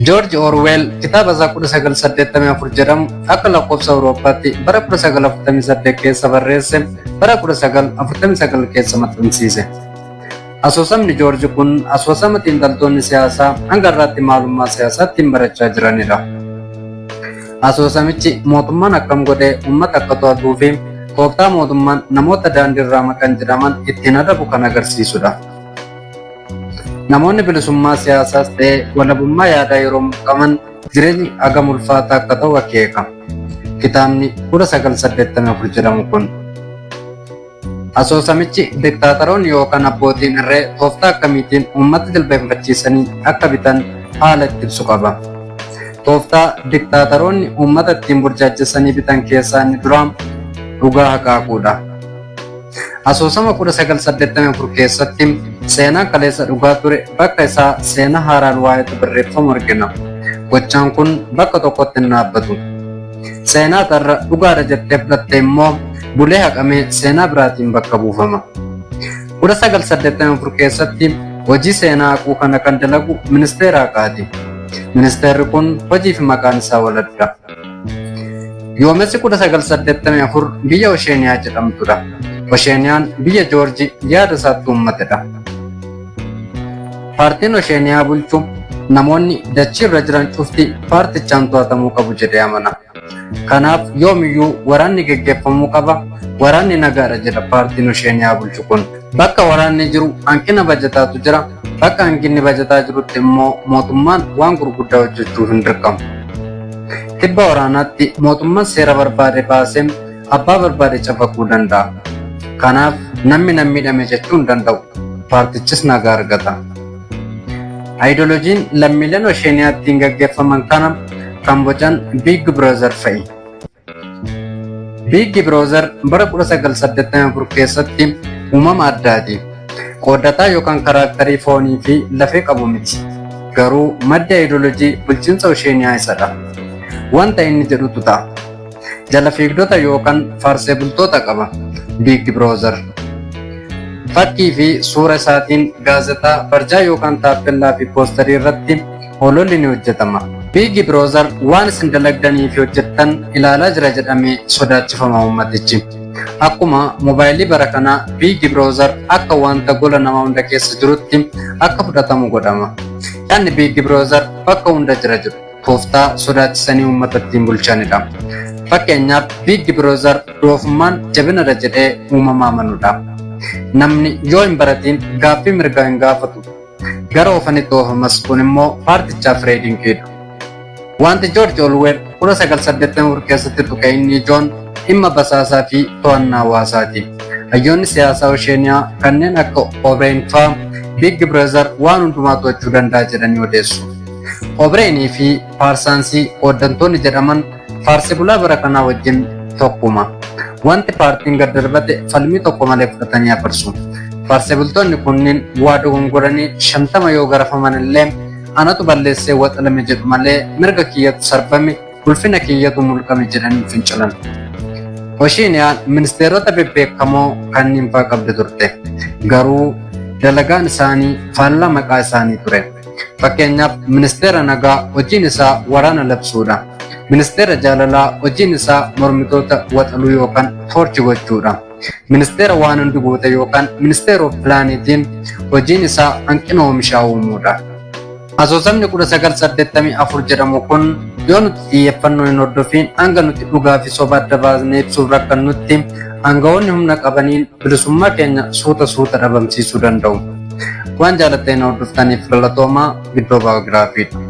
George Orwell kitaaba isaa 1984 jedhamu akka lakkoofsa Awurooppaatti bara 1948 keessa barreesse bara 1949 keessa maxxansiise. Asoosamni George kun asoosama xiinxaltoonni siyaasaa hanga har'aatti maalummaa siyaasaa ittiin barachaa jiranidha. Asoosamichi mootummaan akkam godhee uummata akka to'atuu fi tooftaa mootummaan namoota daandiirraa maqan jedhaman ittiin adabu kan agarsiisudha. Namoonni bilisummaa siyaasaas ta'ee walabummaa yaadaa yeroo qaban jireenyi hagam ulfaataa akka ta'u akeeka. Kitaabni 1984 jedhamu kun. Asoosamichi diktaatoroonni yookaan abbootiin irree tooftaa akkamiitiin uummata jilbeenfachiisanii akka bitan haala itti ibsu qaba. Tooftaa diktaatoroonni uummata ittiin burjaajessanii bitan keessaa inni duraan dhugaa haqaaquudha. Asoosama 1984 keessatti seenaan kaleessa dhugaa ture bakka isaa seenaa haaraan waa'eetu barreeffamu argina. Gochaan kun bakka tokkotti hin dhaabbatu. Seenaa tarra dhugaadha jettee fudhatte immoo bulee haqamee seenaa biraatiin bakka buufama. 1984 keessatti hojii seenaa haquu kana kan dalagu ministeera haqaati. Ministeerri kun hojii fi maqaan isaa waladda. Yoomessi 1984 biyya Osheeniyaa jedhamtudha. Osheeniyaan biyya Joorji yaada isaatti uummatedha. Paartiin Osheeniyaa bulchu namoonni dachii irra jiran cufti paartichaan to'atamuu qabu jedhee amana. Kanaaf yoomiyyuu waraanni geggeeffamuu qaba. Waraanni nagaadha jedha paartiin Osheeniyaa bulchu kun. Bakka waraanni jiru hanqina bajataatu jira. Bakka hanqinni bajataa jirutti immoo mootummaan waan gurguddaa hojjechuu hin dirqamu. Tibba waraanaatti mootummaan seera barbaade baasee abbaa barbaade cafaquu danda'a. Kanaaf namni miidhame jechuu hin danda'u. Paartichis nagaa argata. Aayidoloojiin lammiileen Osheeniyaattiin gaggeeffaman kana kan bocan Big Brother fa'i. Big Brother bara 1984 keessatti uumama addaati. Qooddataa yookaan karaaktarii foonii fi lafee qabu miti. Garuu madda aayidoloojii bulchiinsa Osheeniyaa isadha. Wanta inni jedhutu ta'a. Jala fiigdota yookaan faarsee bultoota qaba. Big Brother. Fakkii fi suura isaatiin gaazexaa, barjaa yookaan taappellaa fi poosterii irratti hololli ni hojjetama. Big Brother waan isin dalagdanii fi hojjettan ilaalaa jira jedhamee sodaachifama uummatichi. Akkuma moobaayilii bara kanaa Big Brother akka wanta gola nama hunda keessa jirutti akka fudhatamu godhama. Yaadni Big Brother bakka hunda jira jiru tooftaa sodaachisanii uummata ittiin bulchanidha. Fakkeenyaaf Big Brother doofummaan jabinadha jedhee uumama amanudha. Namni yoo hin baratiin gaaffii mirgaa hin gaafatu. Gara oofanitti oofamas kun immoo paartichaaf reedingiidha. Wanti George Orwell 1984 keessatti tuqe inni ijoon dhimma basaasaa fi to'annaa hawaasaati. Hayyoonni siyaasaa Osheeniyaa kanneen akka Obreen fa'aa Big Brother waan hundumaa to'achuu danda'a jedhanii odeessu. Obreenii fi Paarsaansii hooggantoonni jedhaman faarsee bulaa bara kanaa wajjin tokkuma. Wanti paartiin gad darbate falmii tokko malee fudhatanii afarsu. Faarsee bultoonni kunniin waa dogongoranii 50 yoo garafaman illee anatu balleessee waxalame jedhu malee mirga kiyyatu sarbame ulfina kiyyatu mulqame jedhanii fincilan. Oshiiniyaan ministeerota bebbeekamoo kanneen fa'aa qabdi turte. Garuu dalagaan isaanii faallaa maqaa isaanii ture. Fakkeenyaaf ministeera nagaa hojiin isaa waraana labsuudha. Ministeera jaalalaa hojiin isaa mormitoota waxaluu yookaan toorchi gochuudha. Ministeera waan hundi guute yookaan ministeera pilaanitiin hojiin isaa hanqina oomishaa uumuudha. Asoosamni 1984 jedhamu kun yoo nuti xiyyeeffannoo hin hordofiin hanga nuti dhugaa fi soba adda baasnee ibsuuf rakkannutti aangawoonni humna qabaniin bilisummaa keenya suuta dhabamsiisuu danda'u. Waan jaalatteen hordoftaniif galatoomaa. Giddoo baayogiraafiidha.